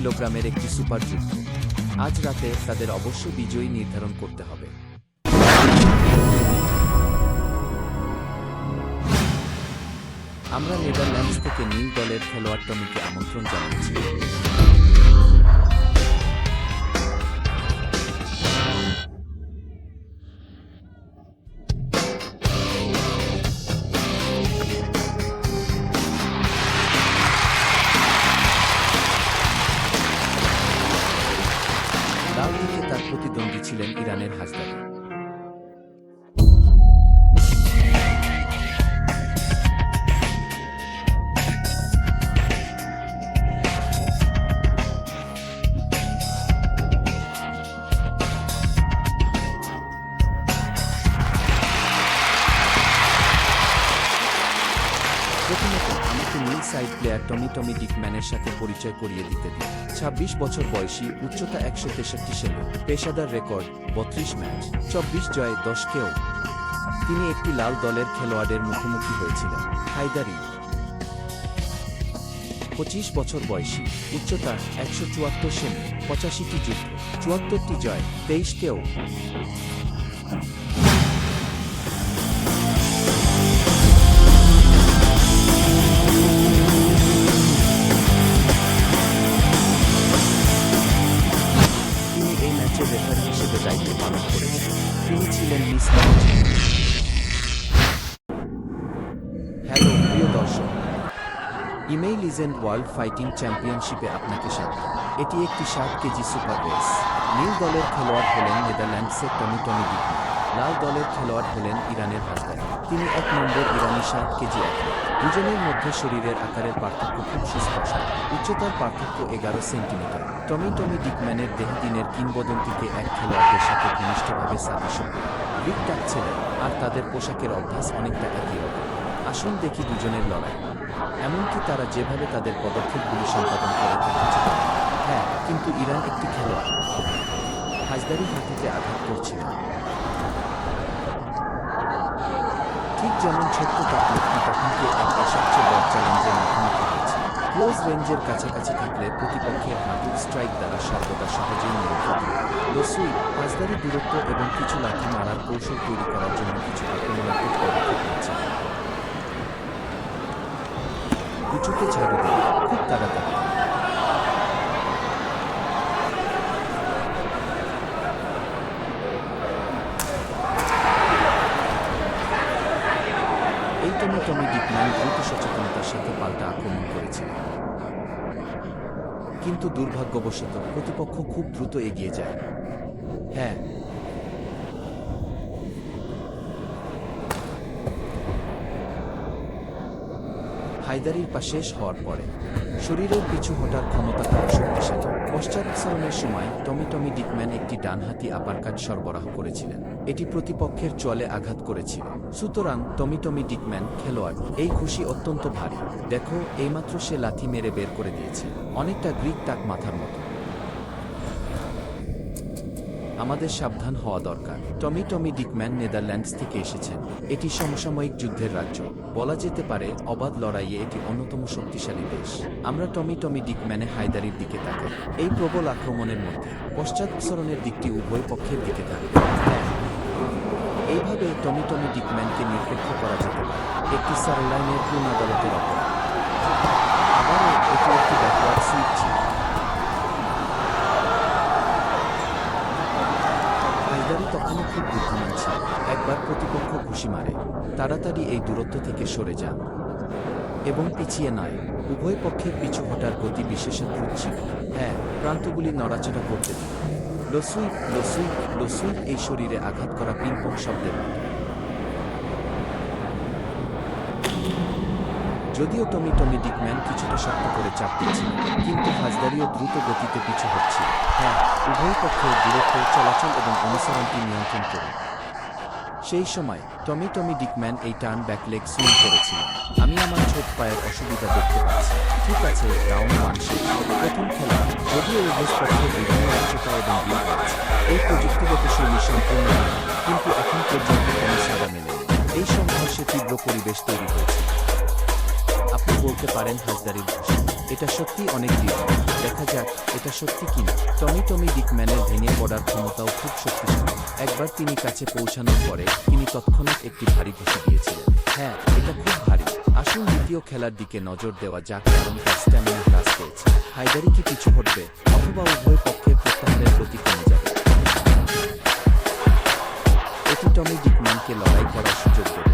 কিলোগ্রামের একটি সুপার যুদ্ধ। আজ রাতে তাদের অবশ্য বিজয়ী নির্ধারণ করতে হবে। আমরা নেদারল্যান্ডস থেকে নীল দলের খেলোয়াড় টমিকে আমন্ত্রণ জানাচ্ছি। লাল দিকে তার প্রতিদ্বন্দ্বী ছিলেন ইরানের হাজদারি। প্রথমত আমাকে নীল সাইড প্লেয়ার টমি ডিকম্যানের সাথে পরিচয় করিয়ে দিতে দিন। ২৬ বছর বয়সী, উচ্চতা ১৬৩ সেমি, পেশাদার রেকর্ড ৩২ ম্যাচ, ২৪ জয়, ১০ কেও। তিনি একটি লাল দলের খেলোয়াড়ের মুখোমুখি হয়েছিলেন। হায়দারি ২৫ বছর বয়সী, উচ্চতা ১৭৪ সেমি, ৮৫টি যুদ্ধ, ৭৪টি জয়, ২৩ কেও। রেফারি হিসেবে দায়িত্ব পালন করেছেন। তিনি ছিলেন মিস। হ্যালো প্রিয় দর্শক, ইমেইল লিজেন্ড ওয়ার্ল্ড ফাইটিং চ্যাম্পিয়নশিপে আপনাকে স্বাগত। এটি একটি 60 কেজি সুপার রেস। নীল দলের খেলোয়াড় হলেন নেদারল্যান্ডসের টমি ডিকম্যান, লাল দলের খেলোয়াড় হলেন ইরানের হাজদারি। তিনি ১ নম্বর ইরানি 60 কেজি অ্যাথলেট। দুজনের মধ্যে শরীরের আকারের পার্থক্য খুব সুস্পষ্ট। উচ্চতার পার্থক্য 11 সেন্টিমিটার। টমি ডিকম্যানের দেহ দিনের কিংবদন্তিকে এক খেলোয়াড়দের সাথে ঘনিষ্ঠভাবে সাদৃশ্য করে। গ্রিক টাক ছিলেন, আর তাদের পোশাকের অভ্যাস অনেকটা একই রকম। আসুন দেখি দুজনের লড়াই। এমনকি তারা যেভাবে তাদের পদক্ষেপগুলি সম্পাদন করে থাকছে। হ্যাঁ, কিন্তু ইরান একটি খেলোয়াড় হাজদারি হাঁটুতে আঘাত করছিল, ঠিক যেমন ছোট্ট তাপলক্ষ্মী তখনকে একটা সবচেয়ে বড় চ্যালেঞ্জের মুখোমুখি হয়েছে। ক্লোজ রেঞ্জের কাছাকাছি থাকলে প্রতিপক্ষের হাঁটুর স্ট্রাইক দ্বারা সর্বদা সহজেই নিরীক্ষিত হয়। লসুই হাজদারি দূরত্ব এবং কিছু লাথি মারার কৌশল তৈরি করার জন্য কিছু আক্রমণাত্মক পদক্ষেপ নিচ্ছে। উঁচুকে ঝাড়ু দেয় খুব তাড়াতাড়ি। এই টমি ডিকম্যান দ্রুত সচেতনতার সাথে পাল্টা আক্রমণ করেছিল, কিন্তু দুর্ভাগ্যবশত প্রতিপক্ষ খুব দ্রুত এগিয়ে যায়। হ্যাঁ, হায়দারির পা শেষ হওয়ার পরে শরীরের পিছু হটার ক্ষমতা খুব শক্তিশালী। পশ্চাৎসরণের সময় টমি ডিকম্যান একটি ডানহাতি আপারকাট সরবরাহ করেছিলেন। এটি প্রতিপক্ষের চলে আঘাত করেছিল। সুতরাং টমি ডিকম্যান খেলোয়াড় এই খুশি অত্যন্ত ভারী। দেখো, এইমাত্র সে লাথি মেরে বের করে দিয়েছে, অনেকটা গ্রিক টাক মাথার মতো। আমাদের সাবধান হওয়া দরকার। টমি ডিকম্যান নেদারল্যান্ডস থেকে এসেছেন। এটি সমসাময়িক যুদ্ধের রাজ্য, বলা যেতে পারে অবাধ লড়াইয়ে এটি অন্যতম শক্তিশালী দেশ। আমরা টমি ডিকম্যানে হায়দারির দিকে তাকাই। এই প্রবল আক্রমণের মধ্যে পশ্চাৎসরণের দিকটি উভয় পক্ষের দিকে থাকবে। হ্যাঁ, এইভাবে টমি ডিকম্যানকে নিরপেক্ষ করা যেতে পারে। একটি সারলাইনের পূর্ণ আদালতের অপরাধ। আবারও এটি একটি ব্যাকওয়ার্ড সুইপ ছিল। হায়দারি তখনও খুব বুদ্ধিমান ছিল। একবার প্রতিপক্ষ ঘুষি মারে, তাড়াতাড়ি এই দূরত্ব থেকে সরে যান এবং পিছিয়ে নয়। উভয় পক্ষের পিছু হটার গতি বিশেষাদ্ভুত ছিল। হ্যাঁ, প্রান্তগুলি নড়াচড়া করতে দিন। লসুইপ এই শরীরে আঘাত করা পিংপং শব্দের মতো। যদিও টমি ডিকম্যান কিছুটা শক্ত করে চাপ দিচ্ছিল, কিন্তু হাজদারিও দ্রুত গতিতে পিছু হচ্ছিল। হ্যাঁ, উভয় পক্ষের দূরত্ব, চলাচল এবং অনুসরণটি নিয়ন্ত্রণ করুন। সেই সময় টমি ডিকম্যান এই টার্ন ব্যাক লেগ সুইং করেছিলেন। আমি আমার ছোট পায়ের অসুবিধা দেখতে পাচ্ছি। ঠিক আছে, রাউন্ড 1 শেষ। প্রথম খেলা, যদিও উভয় পক্ষের বিভিন্ন উচ্চতা এবং বিয়োগ আছে, এই প্রযুক্তিগত শৈলী সম্পূর্ণ নয়, কিন্তু এখন পর্যন্ত কোনো সাড়া মেলেনি। এই সংঘর্ষে তীব্র পরিবেশ তৈরি হয়েছে। আপনি বলতে পারেন হাসদারির ঘুষি। এটা সত্যি অনেক দীর্ঘ। দেখা যাক এটা সত্যি কিনা। টমি ডিকম্যানের ভেঙে পড়ার ক্ষমতাও খুব শক্তিশালী। একবার তিনি কাছে পৌঁছানোর পরে তিনি তৎক্ষণাৎ একটি ভারী ঘুষি দিয়েছিলেন। হ্যাঁ, এটা খুব ভারী। আসুন দ্বিতীয় খেলার দিকে নজর দেওয়া যাক, কারণ তার স্ট্যামিনা হ্রাস পেয়েছে। হায়দারি কি পিছু হটবে, অথবা উভয় পক্ষের প্রত্যাহারের গতি কমে যাবে? এটি টমি ডিকম্যানকে লড়াই করার সুযোগ দেবে।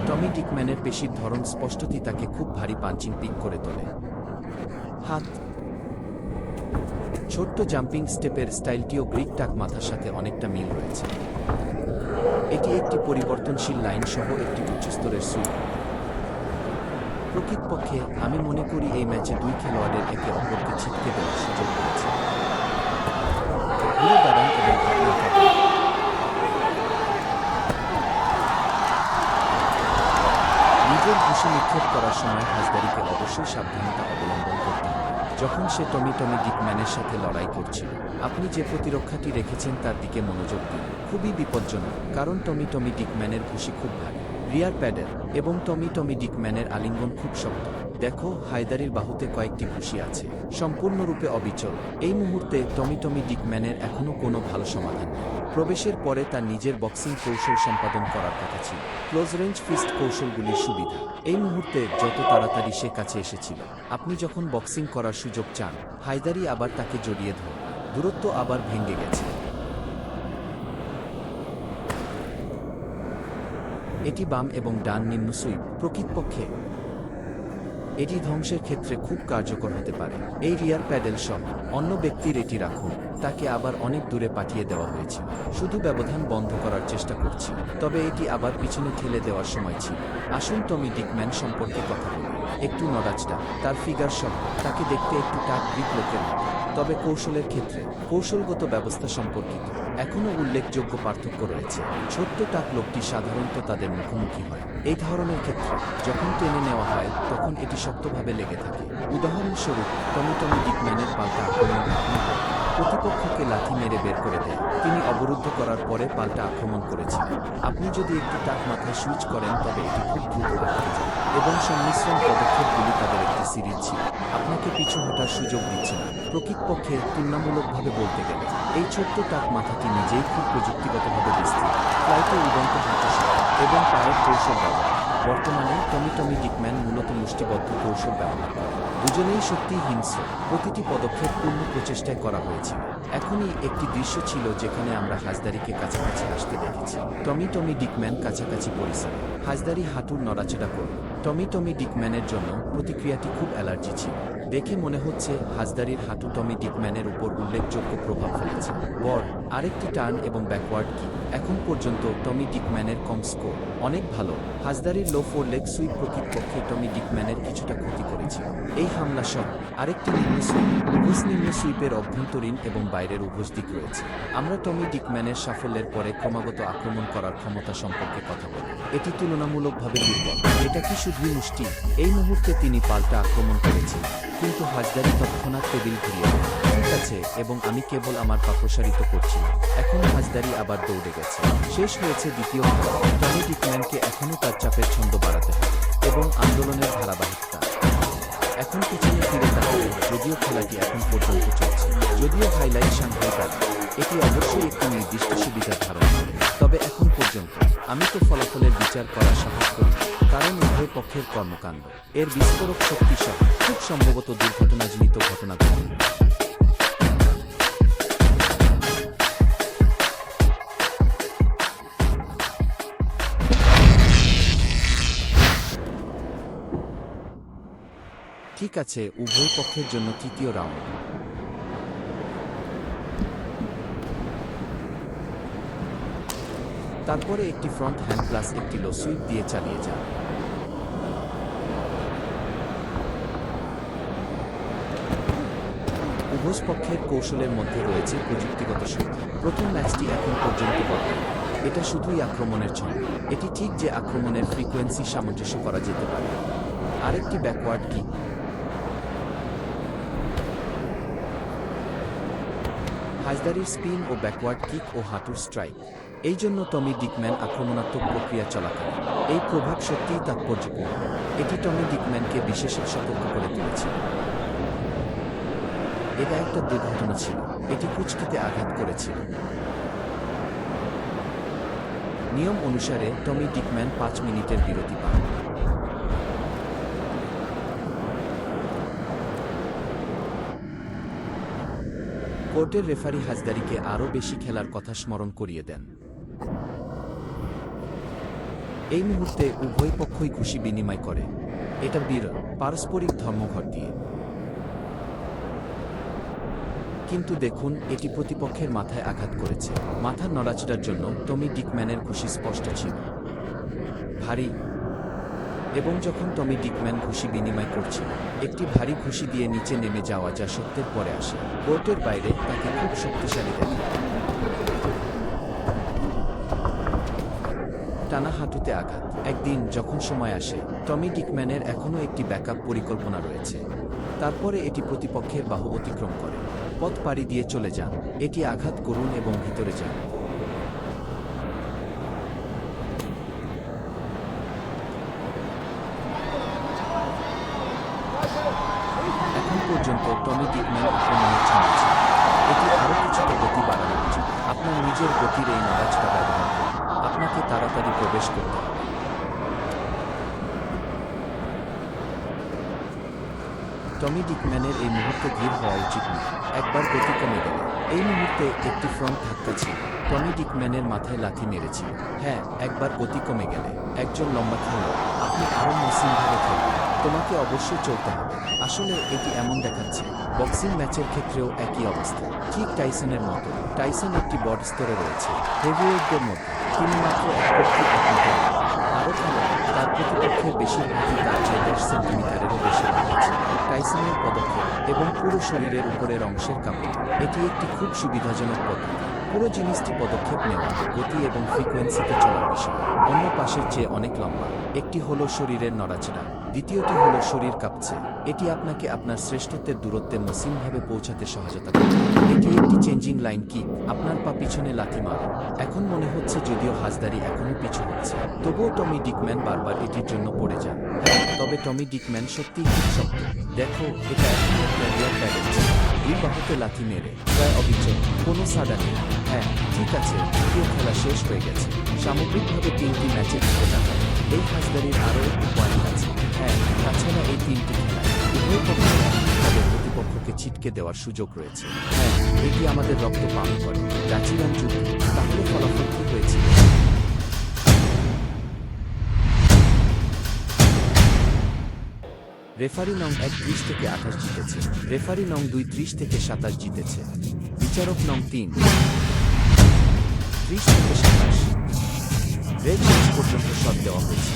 টমি ডিকম্যানের পেশির ধরন স্পষ্টতই তাকে খুব ভারী পাঞ্চিং পিক করে তোলে। হাত, ছোট্ট জাম্পিং স্টেপের স্টাইলটিও গ্রিক টাক মাথার সাথে অনেকটা মিল রয়েছে। এটি একটি পরিবর্তনশীল লাইন সহ একটি উচ্চস্তরের সুইপ। প্রকৃতপক্ষে আমি মনে করি এই ম্যাচে দুই খেলোয়াড়ের একে অপরকে ছিটকে দেওয়ার সুযোগ রয়েছে। ঘুরে দাঁড়ান এবং আপনার কাঁধে নিজের ঘুষি নিক্ষেপ করার সময় হাসদারিকে অবশ্যই সাবধানতা অবলম্বন করতে হবে। যখন সে টমি ডিকম্যানের সাথে লড়াই করছিল, আপনি যে প্রতিরক্ষাটি রেখেছেন তার দিকে মনোযোগ দিন। খুবই বিপজ্জনক, কারণ টমি ডিকম্যানের ঘুষি খুব ভারী, রিয়ার প্যাডেল, এবং টমি ডিকম্যানের আলিঙ্গন খুব শক্ত। দেখো, হায়দারির বাহুতে কয়েকটি ঘুষি আছে, সম্পূর্ণরূপে অবিচল। এই মুহূর্তে টমি ডিকম্যানের এখনও কোনো ভালো সমাধান নেই। প্রবেশের পরে তার নিজের বক্সিং কৌশল সম্পাদন করার কথা ছিল। ক্লোজ রেঞ্জ ফিস্ট কৌশলগুলির সুবিধা। এই মুহূর্তে যত তাড়াতাড়ি সে কাছে এসেছিল, আপনি যখন বক্সিং করার সুযোগ চান, হায়দারি আবার তাকে জড়িয়ে ধর। দূরত্ব আবার ভেঙে গেছে। এটি বাম এবং ডান নিম্ন সুইপ। প্রকৃতপক্ষে এটি ধ্বংসের ক্ষেত্রে খুব কার্যকর হতে পারে। এই রিয়ার প্যাডেল সহ অন্য ব্যক্তির এটি রাখুন। তাকে আবার অনেক দূরে পাঠিয়ে দেওয়া হয়েছিল। শুধু ব্যবধান বন্ধ করার চেষ্টা করছি, তবে এটি আবার পিছনে ঠেলে দেওয়ার সময় ছিল। আসুন টমি ডিকম্যান সম্পর্কে কথা বলি। একটু নড়াচড়া, তার ফিগার সহ তাকে দেখতে একটু টাক গ্রিক লোকের মতো, তবে কৌশলের ক্ষেত্রে কৌশলগত ব্যবস্থা সম্পর্কিত এখনও উল্লেখযোগ্য পার্থক্য রয়েছে। ছোট্ট টাক লোকটি সাধারণত তাদের মুখোমুখি হয়। এই ধরনের ক্ষেত্রে যখন টেনে নেওয়া হয়, তখন এটি শক্তভাবে লেগে থাকে। উদাহরণস্বরূপ, টমি ডিকম্যানের পাল্টা আক্রমণ প্রতিপক্ষকে লাথি মেরে বের করে দেয়। তিনি অবরুদ্ধ করার পরে পাল্টা আক্রমণ করেছিলেন। আপনি যদি একটু টাক মাথায় সুইচ করেন, তবে এটি খুব দ্রুত আটকে যায়, এবং সংমিশ্রণ পদক্ষেপগুলি তাদের একটি সিরিজ ছিল। আপনাকে পিছু হটার সুযোগ দিচ্ছে না। প্রকৃতপক্ষে তুলনামূলকভাবে বলতে গেলে এই ছোট্ট টাক মাথাটি নিজেই খুব প্রযুক্তিগতভাবে বিস্তৃত। ফ্লাইটে উড়ন্ত হাঁটুসহ এবং পায়ের কৌশল ব্যবহার। বর্তমানে টমি ডিকম্যান মূলত মুষ্টিবদ্ধ কৌশল ব্যবহার করে। দুজনেই সত্যিই হিংস্র। প্রতিটি পদক্ষেপ পূর্ণ প্রচেষ্টায় করা হয়েছিল। এখনই একটি দৃশ্য ছিল যেখানে আমরা হাসদারিকে কাছাকাছি আসতে দেখেছি। টমি ডিকম্যান কাছাকাছি পরিসরে। হাসদারি হাঁটুর নড়াচড়া করল। টমি ডিকম্যানের জন্য প্রতিক্রিয়াটি খুব অ্যালার্জি ছিল। দেখে মনে হচ্ছে হাসদারির হাঁটু টমি ডিকম্যানের উপর উল্লেখযোগ্য প্রভাব ফেলেছে। বর আরেকটি টার্ন এবং ব্যাকওয়ার্ড কি। এখন পর্যন্ত টমি ডিকম্যানের কম স্কোর। অনেক ভালো। হাসদারির লো ফোর লেগ সুইপ প্রকৃতপক্ষে টমি ডিকম্যানের কিছুটা ক্ষতি করেছিল। এই হামলা সহ আরেকটি নিম্ন সুইপ। উভয় নিম্ন সুইপের অভ্যন্তরীণ এবং বাইরের উভয় দিক রয়েছে। আমরা টমি ডিকম্যানের সাফল্যের পরে ক্রমাগত আক্রমণ করার ক্ষমতা সম্পর্কে কথা বলি। এটি তুলনামূলকভাবে দুর্বল। এটা কি শুধুই মুষ্টি? এই মুহূর্তে তিনি পাল্টা আক্রমণ করেছিলেন, কিন্তু হাসদারি তৎক্ষণাৎ টেবিল ঘুরিয়ে দেন। ঠিক আছে, এবং আমি কেবল আমার পা প্রসারিত করছিলাম। এখন হাসদারি আবার দৌড়ে গেছে। শেষ হয়েছে দ্বিতীয় খেলা। টমি ডিকম্যানকে এখনও তার চাপের ছন্দ বাড়াতে হবে, এবং আন্দোলনের ধারাবাহিকতা। এখন পিছনে ফিরে তাকাবে, যদিও খেলাটি এখন পর্যন্ত চলছে। যদিও হাইলাইট সাংঘাই গেল, এটি অবশ্যই একটি নির্দিষ্ট সুবিধা ধারণ করে। তবে এখন পর্যন্ত আমি তো ফলাফলের বিচার করার সাহস করি, কারণ উভয় পক্ষের কর্মকাণ্ড এর বিস্ফোরক শক্তি সহ খুব সম্ভবত দুর্ঘটনাজনিত ঘটনা ঘটে। ঠিক আছে, উভয় পক্ষের জন্য তৃতীয় রাউন্ড। তারপরে একটি ফ্রন্ট হ্যান্ড প্লাস একটি লো সুইপ দিয়ে চালিয়ে যান। উভয় পক্ষের কৌশলের মধ্যে রয়েছে প্রযুক্তিগত শক্তি। প্রথম ম্যাচটি এখন পর্যন্ত বদলায়। এটা শুধুই আক্রমণের ছন্দ। এটি ঠিক যে আক্রমণের ফ্রিকোয়েন্সি সামঞ্জস্য করা যেতে পারে। আরেকটি ব্যাকওয়ার্ড কি। হাজদারির স্পিন ও ব্যাকওয়ার্ড কিক ও হাঁটুর স্ট্রাইক। এই জন্য টমি ডিকম্যান আক্রমণাত্মক প্রক্রিয়া চলাকালীন এই প্রভাব সত্যিই তাৎপর্যপূর্ণ। এটি টমি ডিকম্যানকে বিশেষ সতর্ক করে তুলেছিল। এটা একটা দুর্ঘটনা ছিল, এটি কুচকিতে আঘাত করেছিল। নিয়ম অনুসারে টমি ডিকম্যান 5 মিনিটের বিরতি পান। কোর্টের রেফারি হাজদারিকে আরও বেশি খেলার কথা স্মরণ করিয়ে দেন। এই মুহূর্তে উভয় পক্ষই খুশি বিনিময় করে। এটা বিরল পারস্পরিক ধর্মঘট দিয়ে। কিন্তু দেখুন, এটি প্রতিপক্ষের মাথায় আঘাত করেছে। মাথার নড়াচড়ার জন্য টমি ডিকম্যানের ঘুষি স্পষ্ট ছিল, ভারী। এবং যখন টমি ডিকম্যান ঘুষি বিনিময় করছিল, একটি ভারী ঘুষি দিয়ে নিচে নেমে যাওয়া যা সত্যের পরে আসে। কোর্টের বাইরে তাকে খুব শক্তিশালী দেখে। টানা হাঁটুতে আঘাত। একদিন যখন সময় আসে, টমি ডিকম্যানের এখনও একটি ব্যাকআপ পরিকল্পনা রয়েছে। তারপরে এটি প্রতিপক্ষের বাহু অতিক্রম করে পথ পাড়ি দিয়ে চলে যান। এটি আঘাত করুন এবং ভিতরে যান। এখন পর্যন্ত টমি ডিকম্যান আক্রমণের ছাড়ছে। এটি আরও কিছুটা গতি বাড়ানো উচিত। আপনার নিজের গতির এই নড়াচড়া ব্যবহার করুন। আপনাকে তাড়াতাড়ি প্রবেশ করতে হবে। টমি ডিকম্যানের এই মুহূর্তে ধীর হওয়া উচিত নয়। একবার গতি কমে গেল। এই মুহূর্তে একটি ফ্রন্ট ধাক্কা ছিল। টমি ডিকম্যানের মাথায় লাথি মেরেছিল। হ্যাঁ, একবার গতি কমে গেলে। একজন লম্বা খেলোয়াড়, আপনি আরও মসৃণভাবে খেলবেন। তোমাকে অবশ্যই চলতে হবে। আসলে এটি এমন দেখাচ্ছে বক্সিং ম্যাচের ক্ষেত্রেও একই অবস্থা, ঠিক টাইসনের মতো। টাইসন একটি বড স্তরে রয়েছে হেভিওয়েটদের মধ্যে। তিনি মাত্র 1 আরও খেলোয়াড়, তার প্রতিপক্ষের বেশিরভাগই তার চেয়ে 10 সেন্টিমিটারেরও বেশি আছে। টাইসনের পদক্ষেপ এবং পুরো শরীরের উপরের অংশের কাপড়, এটি একটি খুব সুবিধাজনক পদ্ধতি। পুরো জিনিসটি পদক্ষেপ নেওয়া, গতি এবং ফ্রিকোয়েন্সিতে চলার বিষয়। অন্য পাশের চেয়ে অনেক লম্বা। একটি হলো শরীরের নড়াচড়া, দ্বিতীয়টি হলো শরীর কাঁপছে। এটি আপনাকে আপনার শ্রেষ্ঠত্বের দূরত্বে মসৃণভাবে পৌঁছাতে সহায়তা করে। এটি একটি চেঞ্জিং লাইন কিক। আপনার পা পিছনে লাথি মারুন। এখন মনে হচ্ছে যদিও হাজদারি এখনও পিছু হচ্ছে, তবুও টমি ডিকম্যান বারবার এটির জন্য পড়ে যান। হ্যাঁ, তবে টমি ডিকম্যান সত্যিই খুব শক্ত। দেখো, এটা এখন একটা রিয়ার প্যাডেজ। দুই বাহুতে লাথি মেরে প্রায় অবিচল, কোনো সাদা নেই। হ্যাঁ, ঠিক আছে, তৃতীয় খেলা শেষ হয়ে গেছে। সামগ্রিকভাবে 3টি ম্যাচে জিতে থাকা এই হাজদারির আরও একটি পয়েন্ট আছে। হ্যাঁ, তাছাড়া এই 3টি খেলায় উভয় পক্ষের তাদের প্রতিপক্ষকে ছিটকে দেওয়ার সুযোগ রয়েছে। হ্যাঁ, এটি আমাদের রক্ত পান করে। প্রাচীন যুদ্ধ, তাহলে ফলাফল কী হয়েছিল? রেফারি নং 1 30 থেকে 28 জিতেছে। রেফারি নং 2 30 থেকে 27 জিতেছে। বিচারক নং 3 30 থেকে 27। রেড শেষ পর্যন্ত শট দেওয়া হয়েছে।